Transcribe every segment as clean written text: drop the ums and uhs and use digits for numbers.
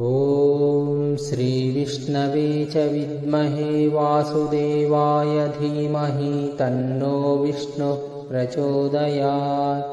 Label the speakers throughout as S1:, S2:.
S1: ॐ श्रीविष्णवे च विद्महे वासुदेवाय धीमहि तन्नो विष्णुः प्रचोदयात्।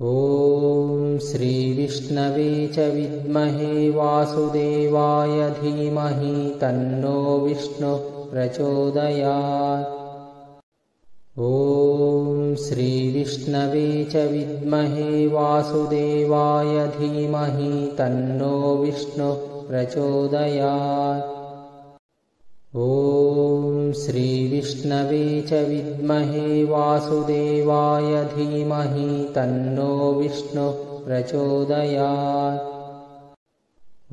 S1: ॐ श्रीविष्णवे च विद्महे वासुदेवाय धीमहि तन्नो विष्णुः प्रचोदयात्। ॐ श्रीविष्णवे च विद्महे वासुदेवाय धीमहि तन्नो विष्णुः प्रचोदयात्। ॐ श्रीविष्णवे च विद्महे वासुदेवाय धीमहि तन्नो विष्णुः प्रचोदयात्।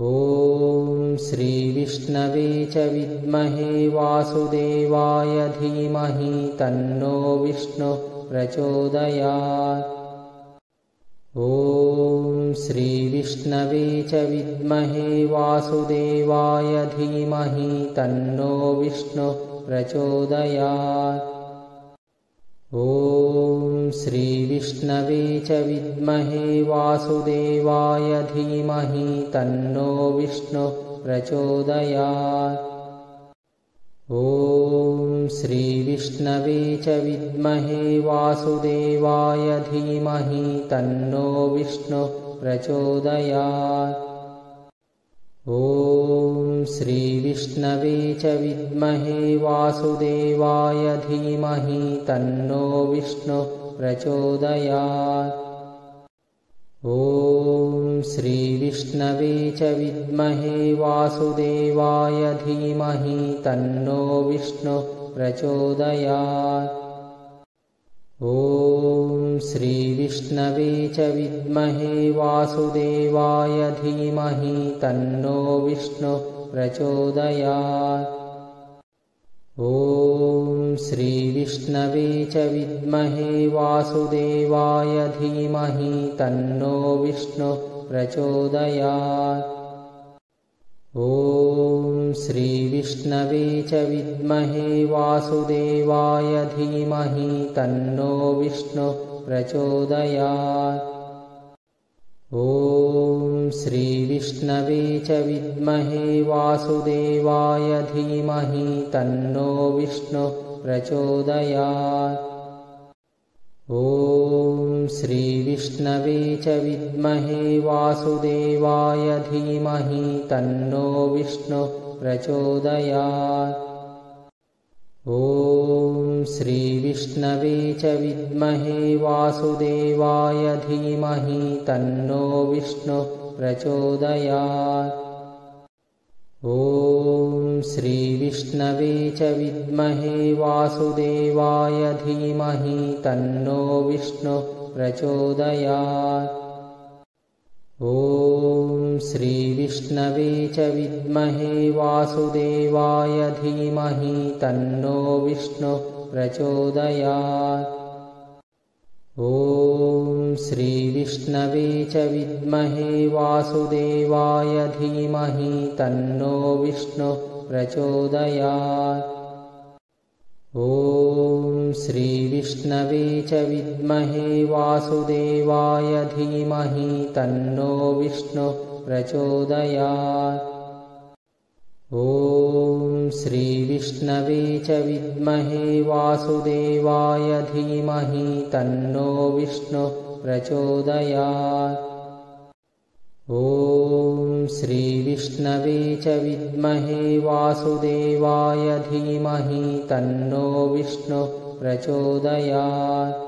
S1: ॐ श्रीविष्णवे च विद्महे वासुदेवाय धीमहि तन्नो विष्णुः प्रचोदयात्। ॐ श्रीविष्णवे च विद्महे वासुदेवाय धीमहि तन्नो विष्णुः प्रचोदयात्। ॐ श्रीविष्णवे च विद्महे वासुदेवाय धीमहि तन्नो विष्णुः प्रचोदयात्। ॐ श्रीविष्णवे च विद्महे वासुदेवाय धीमहि तन्नो विष्णुः प्रचोदयात्। ॐ श्रीविष्णवे च विद्महे वासुदेवाय धीमहि तन्नो विष्णुः प्रचोदयात्। ॐ श्रीविष्णवे च विद्महे वासुदेवाय धीमहि तन्नो विष्णुः प्रचोदयात्। ॐ श्रीविष्णवे च विद्महे वासुदेवाय धीमहि तन्नो विष्णुः प्रचोदयात्। ॐ श्रीविष्णवे च विद्महे वासुदेवाय धीमहि तन्नो विष्णुः प्रचोदयात्। ॐ श्रीविष्णवे च विद्महे वासुदेवाय धीमहि तन्नो विष्णुः प्रचोदयात्। ॐ श्रीविष्णवे च विद्महे वासुदेवाय धीमहि तन्नो विष्णुः प्रचोदयात्। ॐ श्रीविष्णवे च विद्महे वासुदेवाय धीमहि तन्नो विष्णुः प्रचोदयात्। ॐ श्रीविष्णवे च विद्महे वासुदेवाय धीमहि तन्नो विष्णुः प्रचोदयात्। ॐ श्रीविष्णवे च विद्महे वासुदेवाय धीमहि तन्नो विष्णुः प्रचोदयात्। ॐ श्रीविष्णवे च विद्महे वासुदेवाय धीमहि तन्नो विष्णुः प्रचोदयात्। ॐ श्रीविष्णवे च विद्महे वासुदेवाय धीमहि तन्नो विष्णुः प्रचोदयात्। ॐ श्रीविष्णवे च विद्महे वासुदेवाय धीमहि तन्नो विष्णुः प्रचोदयात्। ॐ श्रीविष्णवे च विद्महे वासुदेवाय धीमहि तन्नो विष्णुः प्रचोदयात्। ॐ श्रीविष्णवे च विद्महे वासुदेवाय धीमहि तन्नो विष्णुः प्रचोदयात्।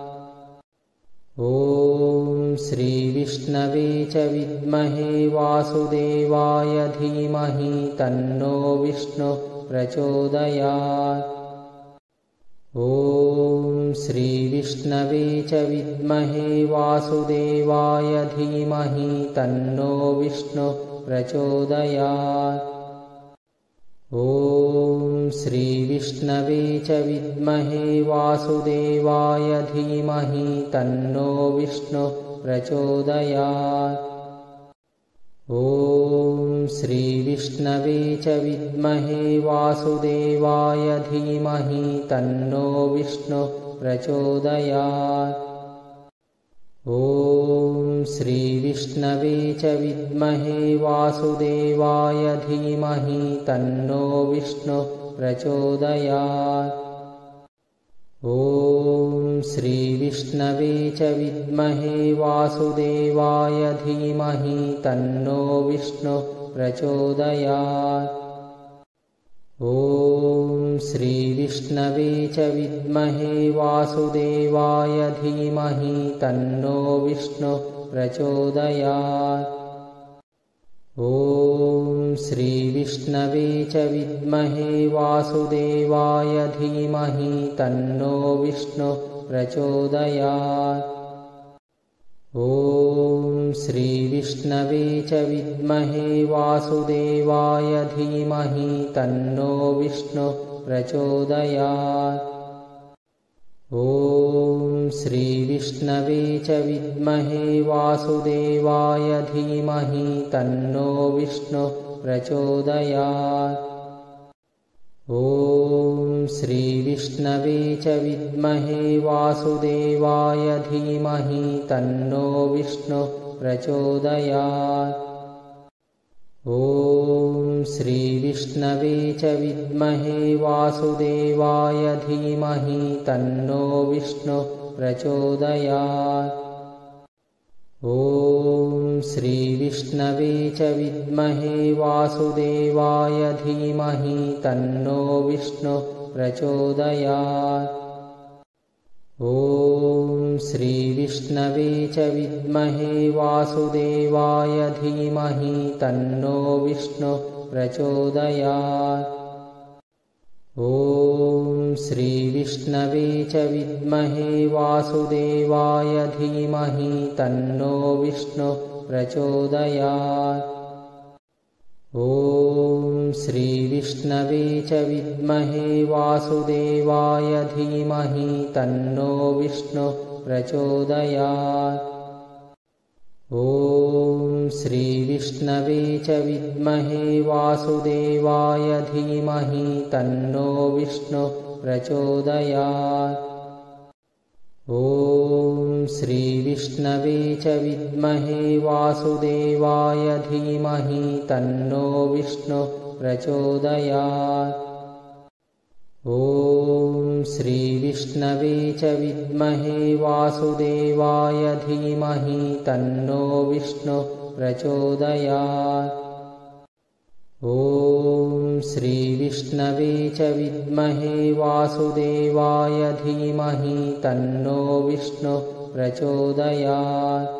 S1: ॐ श्रीविष्णवे च विद्महे वासुदेवाय धीमहि तन्नो विष्णुः प्रचोदयात्। ॐ श्रीविष्णवे च विद्महे वासुदेवाय धीमहि तन्नो विष्णुः प्रचोदयात्। ॐ श्रीविष्णवे च विद्महे वासुदेवाय धीमहि तन्नो विष्णुः प्रचोदयात्। ॐ श्रीविष्णवे च विद्महे वासुदेवाय धीमहि तन्नो विष्णुः प्रचोदयात्। ॐ श्रीविष्णवे च विद्महे वासुदेवाय धीमहि तन्नो विष्णुः प्रचोदयात्। ॐ श्रीविष्णवे च विद्महे वासुदेवाय धीमहि तन्नो विष्णुः प्रचोदयात्। ॐ श्रीविष्णवे च विद्महे वासुदेवाय धीमहि तन्नो विष्णुः प्रचोदयात्। ॐ श्रीविष्णवे च विद्महे वासुदेवाय धीमहि तन्नो विष्णुः प्रचोदयात्। ॐ श्रीविष्णवे च विद्महे वासुदेवाय धीमहि तन्नो विष्णुः प्रचोदयात्। ॐ श्रीविष्णवे च विद्महे वासुदेवाय धीमहि तन्नो विष्णुः प्रचोदयात्। ॐ श्रीविष्णवे च विद्महे वासुदेवाय धीमहि तन्नो विष्णुः प्रचोदयात्। ॐ श्रीविष्णवे च विद्महे वासुदेवाय धीमहि तन्नो विष्णुः प्रचोदयात्। ॐ श्रीविष्णवे च विद्महे वासुदेवाय धीमहि तन्नो विष्णुः प्रचोदयात्। ॐ श्रीविष्णवे च विद्महे वासुदेवाय धीमहि तन्नो विष्णुः प्रचोदयात्। ॐ श्रीविष्णवे च विद्महे वासुदेवाय धीमहि तन्नो विष्णुः प्रचोदयात्। ॐ श्रीविष्णवे च विद्महे वासुदेवाय धीमहि तन्नो विष्णुः प्रचोदयात्। ॐ श्रीविष्णवे च विद्महे वासुदेवाय धीमहि तन्नो विष्णुः प्रचोदयात्। ॐ श्रीविष्णवे च विद्महे वासुदेवाय धीमहि तन्नो विष्णुः प्रचोदयात्। ॐ श्रीविष्णवे च विद्महे वासुदेवाय धीमहि तन्नो विष्णुः प्रचोदयात्। ॐ श्रीविष्णवे च विद्महे वासुदेवाय धीमहि तन्नो विष्णुः प्रचोदयात्।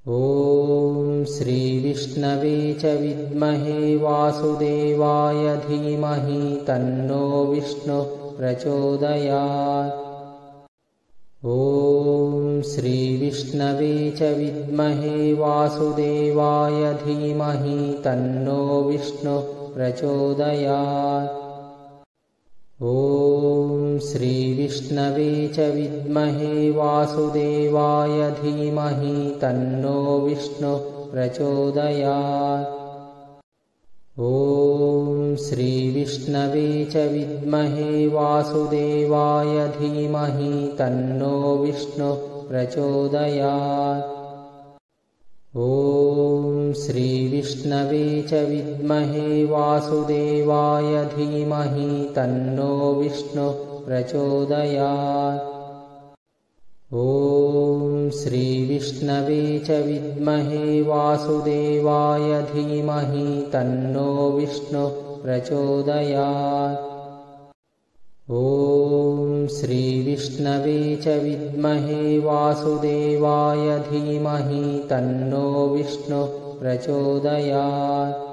S1: ॐ श्रीविष्णवे च विद्महे वासुदेवाय धीमहि तन्नो विष्णुः प्रचोदयात्। ॐ श्रीविष्णवे च विद्महे वासुदेवाय धीमहि तन्नो विष्णुः प्रचोदयात्। ॐ श्रीविष्णवे च विद्महे वासुदेवाय धीमहि तन्नो विष्णुः प्रचोदयात्। ॐ श्रीविष्णवे च विद्महे वासुदेवाय धीमहि तन्नो विष्णुः प्रचोदयात्। ॐ श्रीविष्णवे च विद्महे वासुदेवाय धीमहि तन्नो विष्णुः प्रचोदयात्। ॐ श्रीविष्णवे च विद्महे वासुदेवाय धीमहि तन्नो विष्णुः प्रचोदयात्। ॐ श्रीविष्णवे च विद्महे वासुदेवाय धीमहि तन्नो विष्णुः प्रचोदयात्।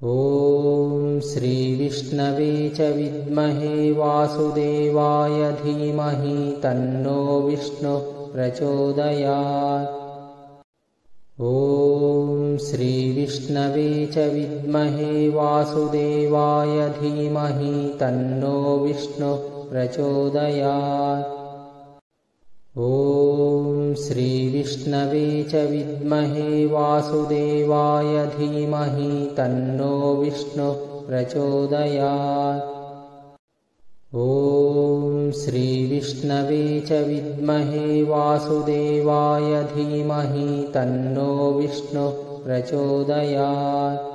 S1: ॐ श्रीविष्णवे च विद्महे वासुदेवाय धीमहि तन्नो विष्णुः प्रचोदयात्। ॐ श्रीविष्णवे च विद्महे वासुदेवाय धीमहि तन्नो विष्णुः प्रचोदयात्। ॐ श्रीविष्णवे च विद्महे वासुदेवाय धीमहि तन्नो विष्णुः प्रचोदयात्। ॐ श्रीविष्णवे च विद्महे वासुदेवाय धीमहि तन्नो विष्णुः प्रचोदयात्।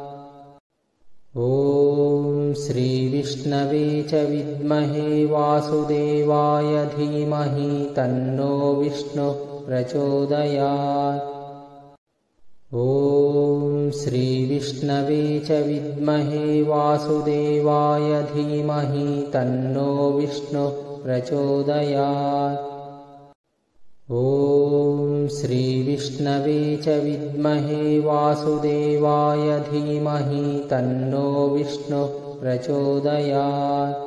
S1: ॐ श्रीविष्णवे च विद्महे वासुदेवाय धीमहि तन्नो विष्णुः प्रचोदयात्। ॐ श्रीविष्णवे च विद्महे वासुदेवाय धीमहि तन्नो विष्णुः प्रचोदयात्। ॐ श्रीविष्णवे च विद्महे वासुदेवाय धीमहि तन्नो विष्णुः प्रचोदयात्।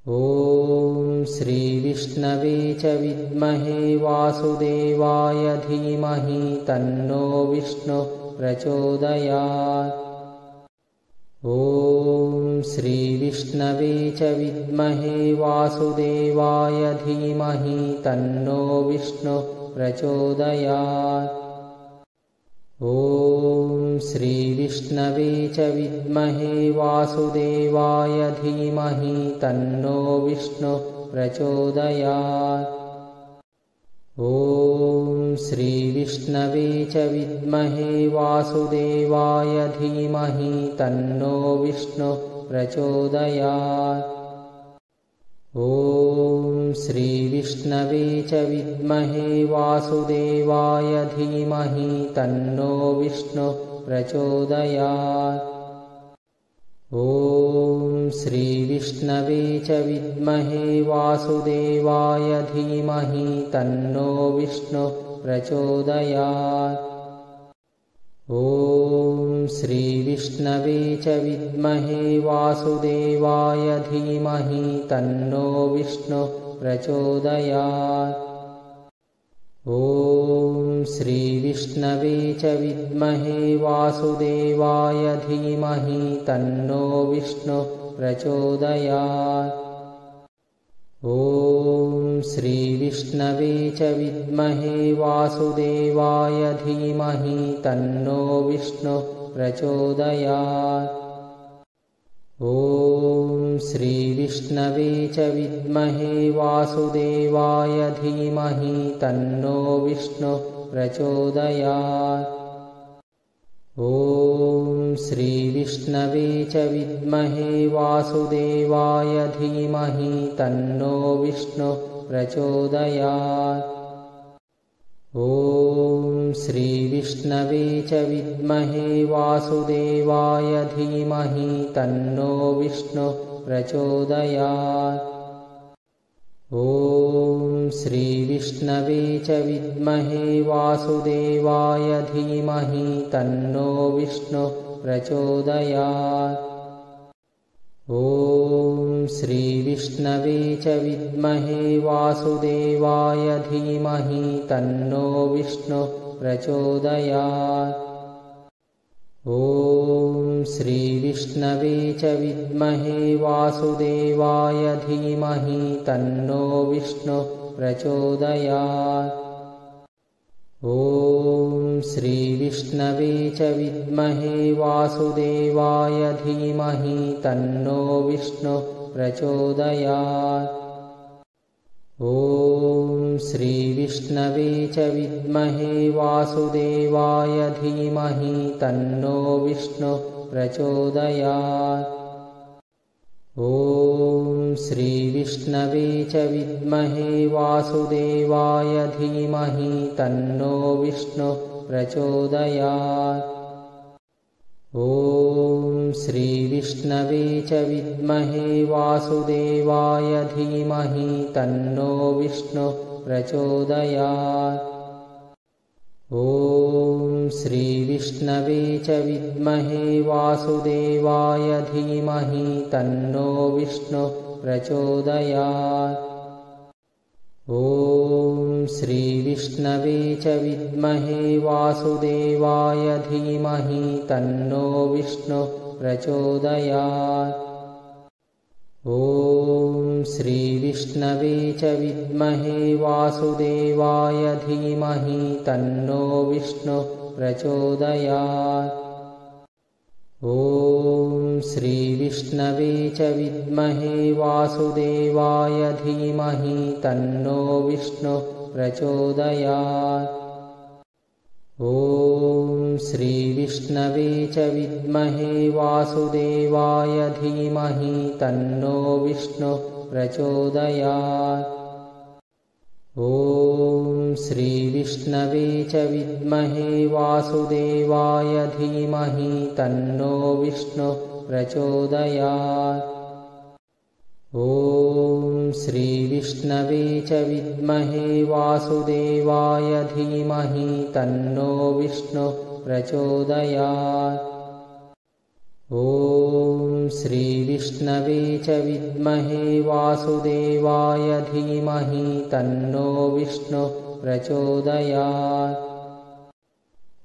S1: ॐ श्रीविष्णवे च विद्महे वासुदेवाय धीमहि तन्नो विष्णुः प्रचोदयात्। ॐ श्रीविष्णवे च विद्महे वासुदेवाय धीमहि तन्नो विष्णुः प्रचोदयात्। ॐ श्रीविष्णवे च विद्महे वासुदेवाय धीमहि तन्नो विष्णुः प्रचोदयात्। ॐ श्रीविष्णवे च विद्महे वासुदेवाय धीमहि तन्नो विष्णुः प्रचोदयात्। ॐ श्रीविष्णवे च विद्महे वासुदेवाय धीमहि तन्नो विष्णुः प्रचोदयात्। ॐ श्रीविष्णवे च विद्महे वासुदेवाय धीमहि तन्नो विष्णुः प्रचोदयात्। ॐ श्रीविष्णवे च विद्महे वासुदेवाय धीमहि तन्नो विष्णुः प्रचोदयात्। ॐ श्रीविष्णवे च विद्महे वासुदेवाय धीमहि तन्नो विष्णुः प्रचोदयात्। ॐ श्रीविष्णवे च विद्महे वासुदेवाय धीमहि तन्नो विष्णुः प्रचोदयात्। ॐ श्रीविष्णवे च विद्महे वासुदेवाय धीमहि तन्नो विष्णुः प्रचोदयात्। ॐ श्रीविष्णवे च विद्महे वासुदेवाय धीमहि तन्नो विष्णुः प्रचोदयात्। ॐ श्रीविष्णवे च विद्महे वासुदेवाय धीमहि तन्नो विष्णुः प्रचोदयात्। ॐ श्रीविष्णवे च विद्महे वासुदेवाय धीमहि तन्नो विष्णुः प्रचोदयात्। ॐ श्रीविष्णवे च विद्महे वासुदेवाय धीमहि तन्नो विष्णुः प्रचोदयात्। ॐ श्रीविष्णवे च विद्महे वासुदेवाय धीमहि तन्नो विष्णुः प्रचोदयात्। ॐ श्रीविष्णवे च विद्महे वासुदेवाय धीमहि तन्नो विष्णुः प्रचोदयात्। ॐ श्रीविष्णवे च विद्महे वासुदेवाय धीमहि तन्नो विष्णुः प्रचोदयात्। ॐ श्रीविष्णवे च विद्महे वासुदेवाय धीमहि तन्नो विष्णुः प्रचोदयात्। ॐ श्रीविष्णवे च विद्महे वासुदेवाय धीमहि तन्नो विष्णुः प्रचोदयात्। ॐ श्रीविष्णवे च विद्महे वासुदेवाय धीमहि तन्नो विष्णुः प्रचोदयात्। ॐ श्रीविष्णवे च विद्महे वासुदेवाय धीमहि तन्नो विष्णुः प्रचोदयात्। ॐ श्रीविष्णवे च विद्महे वासुदेवाय धीमहि तन्नो विष्णुः प्रचोदयात्। ॐ श्रीविष्णवे च विद्महे वासुदेवाय धीमहि तन्नो विष्णुः प्रचोदयात्। ॐ श्रीविष्णवे च विद्महे वासुदेवाय धीमहि तन्नो विष्णुः प्रचोदयात्। ॐ श्रीविष्णवे च विद्महे वासुदेवाय धीमहि तन्नो विष्णुः प्रचोदयात्। ॐ श्रीविष्णवे च विद्महे वासुदेवाय धीमहि तन्नो विष्णुः प्रचोदयात्। ॐ श्रीविष्णवे च विद्महे वासुदेवाय धीमहि तन्नो विष्णुः प्रचोदयात्।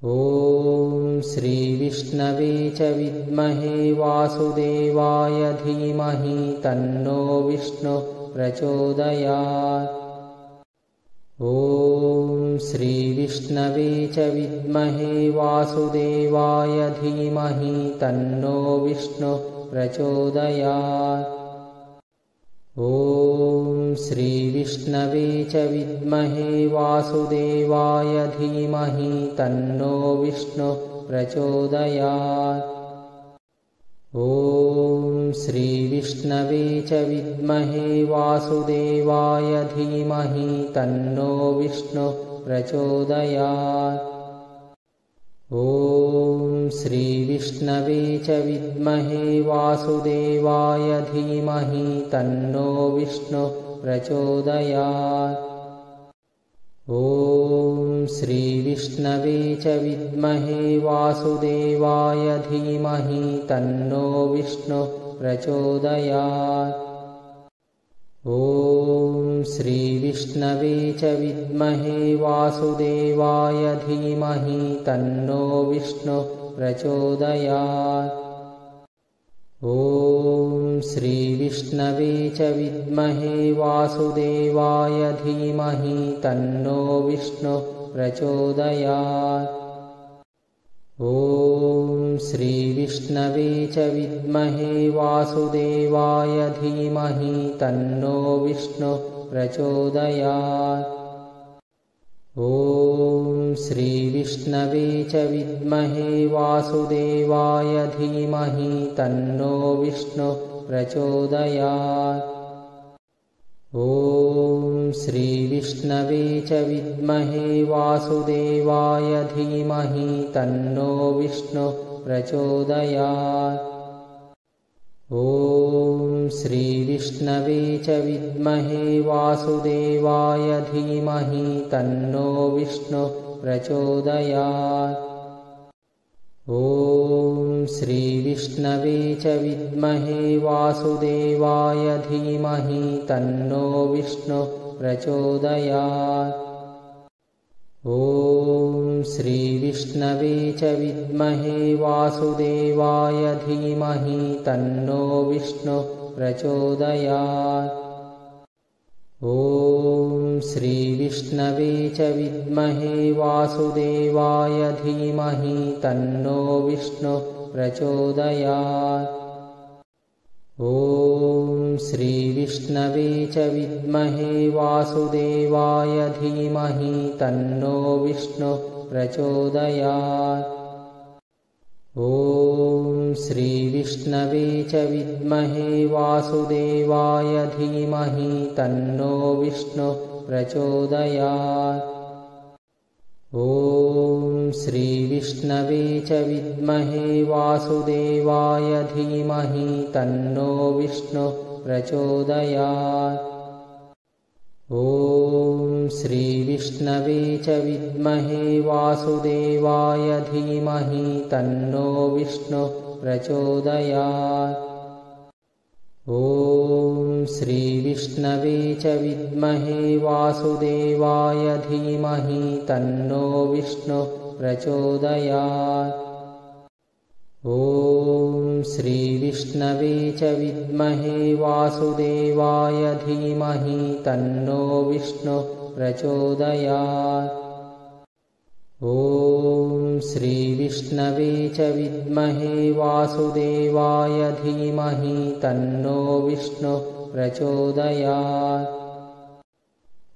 S1: ॐ श्रीविष्णवे च विद्महे वासुदेवाय धीमहि तन्नो विष्णुः प्रचोदयात्। ॐ श्रीविष्णवे च विद्महे वासुदेवाय धीमहि तन्नो विष्णुः प्रचोदयात्। ॐ श्रीविष्णवे च विद्महे वासुदेवाय धीमहि तन्नो विष्णुः प्रचोदयात्। ॐ श्रीविष्णवे च विद्महे वासुदेवाय धीमहि तन्नो विष्णुः प्रचोदयात्। ॐ श्रीविष्णवे च विद्महे वासुदेवाय धीमहि तन्नो विष्णुः प्रचोदयात्। ॐ श्रीविष्णवे च विद्महे वासुदेवाय धीमहि तन्नो विष्णुः प्रचोदयात्। ॐ श्रीविष्णवे च विद्महे वासुदेवाय धीमहि तन्नो विष्णुः प्रचोदयात्। ॐ श्रीविष्णवे च विद्महे वासुदेवाय धीमहि तन्नो विष्णुः प्रचोदयात्। ॐ श्रीविष्णवे च विद्महे वासुदेवाय धीमहि तन्नो विष्णुः प्रचोदयात्। ॐ श्रीविष्णवे च विद्महे वासुदेवाय धीमहि तन्नो विष्णुः प्रचोदयात्। ॐ श्रीविष्णवे च विद्महे वासुदेवाय धीमहि तन्नो विष्णुः प्रचोदयात्। ॐ श्रीविष्णवे च विद्महे वासुदेवाय धीमहि तन्नो विष्णुः प्रचोदयात्। ॐ श्रीविष्णवे च विद्महे वासुदेवाय धीमहि तन्नो विष्णुः प्रचोदयात्। ॐ श्रीविष्णवे च विद्महे वासुदेवाय धीमहि तन्नो विष्णुः प्रचोदयात्। ॐ श्रीविष्णवे च विद्महे वासुदेवाय धीमहि तन्नो विष्णुः प्रचोदयात्। ॐ श्रीविष्णवे च विद्महे वासुदेवाय धीमहि तन्नो विष्णुः प्रचोदयात्। ॐ श्रीविष्णवे च विद्महे वासुदेवाय धीमहि तन्नो विष्णुः प्रचोदयात्। ॐ श्रीविष्णवे च विद्महे वासुदेवाय धीमहि तन्नो विष्णुः प्रचोदयात्। ॐ श्रीविष्णवे च विद्महे वासुदेवाय धीमहि तन्नो विष्णुः प्रचोदयात्। ॐ श्रीविष्णवे च विद्महे वासुदेवाय धीमहि तन्नो विष्णुः प्रचोदयात्। ॐ श्रीविष्णवे च विद्महे वासुदेवाय धीमहि तन्नो विष्णुः प्रचोदयात्। ॐ श्रीविष्णवे च विद्महे वासुदेवाय धीमहि तन्नो विष्णुः प्रचोदयात्।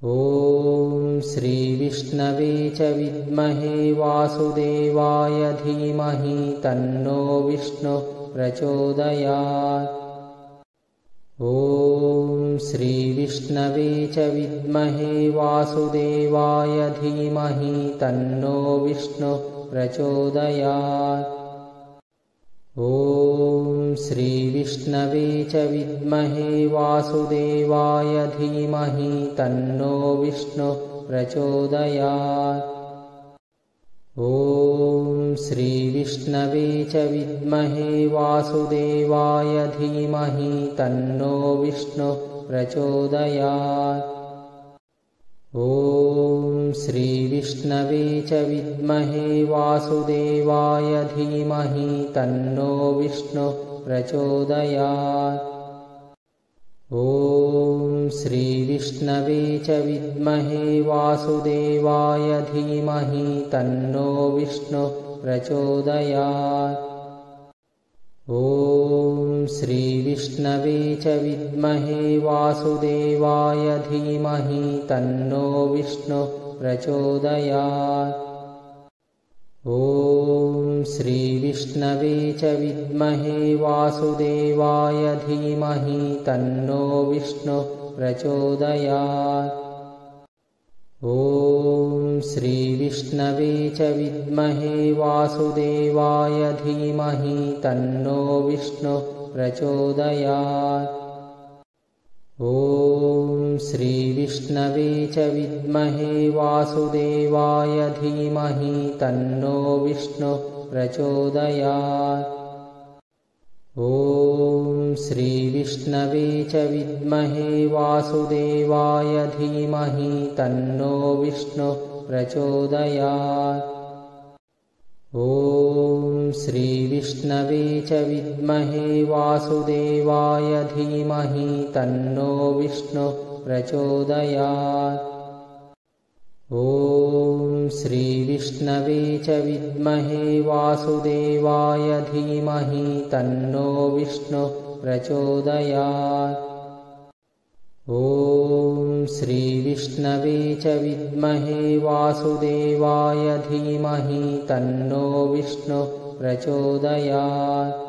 S1: ॐ श्रीविष्णवे च विद्महे वासुदेवाय धीमहि तन्नो विष्णुः प्रचोदयात्। ॐ श्रीविष्णवे च विद्महे वासुदेवाय धीमहि तन्नो विष्णुः प्रचोदयात्। ॐ श्रीविष्णवे च विद्महे वासुदेवाय धीमहि तन्नो विष्णुः प्रचोदयात्। ॐ श्रीविष्णवे च विद्महे वासुदेवाय धीमहि तन्नो विष्णुः प्रचोदयात्। ॐ श्रीविष्णवे च विद्महे वासुदेवाय धीमहि तन्नो विष्णुः प्रचोदयात्। ॐ श्रीविष्णवे च विद्महे वासुदेवाय धीमहि तन्नो विष्णुः प्रचोदयात्। ॐ श्रीविष्णवे च विद्महे वासुदेवाय धीमहि तन्नो विष्णुः प्रचोदयात्। ॐ श्रीविष्णवे च विद्महे वासुदेवाय धीमहि तन्नो विष्णुः प्रचोदयात्। ॐ श्रीविष्णवे च विद्महे वासुदेवाय धीमहि तन्नो विष्णुः प्रचोदयात्। ॐ श्रीविष्णवे च विद्महे वासुदेवाय धीमहि तन्नो विष्णुः प्रचोदयात्। ॐ श्रीविष्णवे च विद्महे वासुदेवाय धीमहि तन्नो विष्णुः प्रचोदयात्। ॐ श्रीविष्णवे च विद्महे वासुदेवाय धीमहि तन्नो विष्णुः प्रचोदयात्। ॐ श्रीविष्णवे च विद्महे वासुदेवाय धीमहि तन्नो विष्णुः प्रचोदयात्। ॐ श्रीविष्णवे च विद्महे वासुदेवाय धीमहि तन्नो विष्णुः प्रचोदयात्।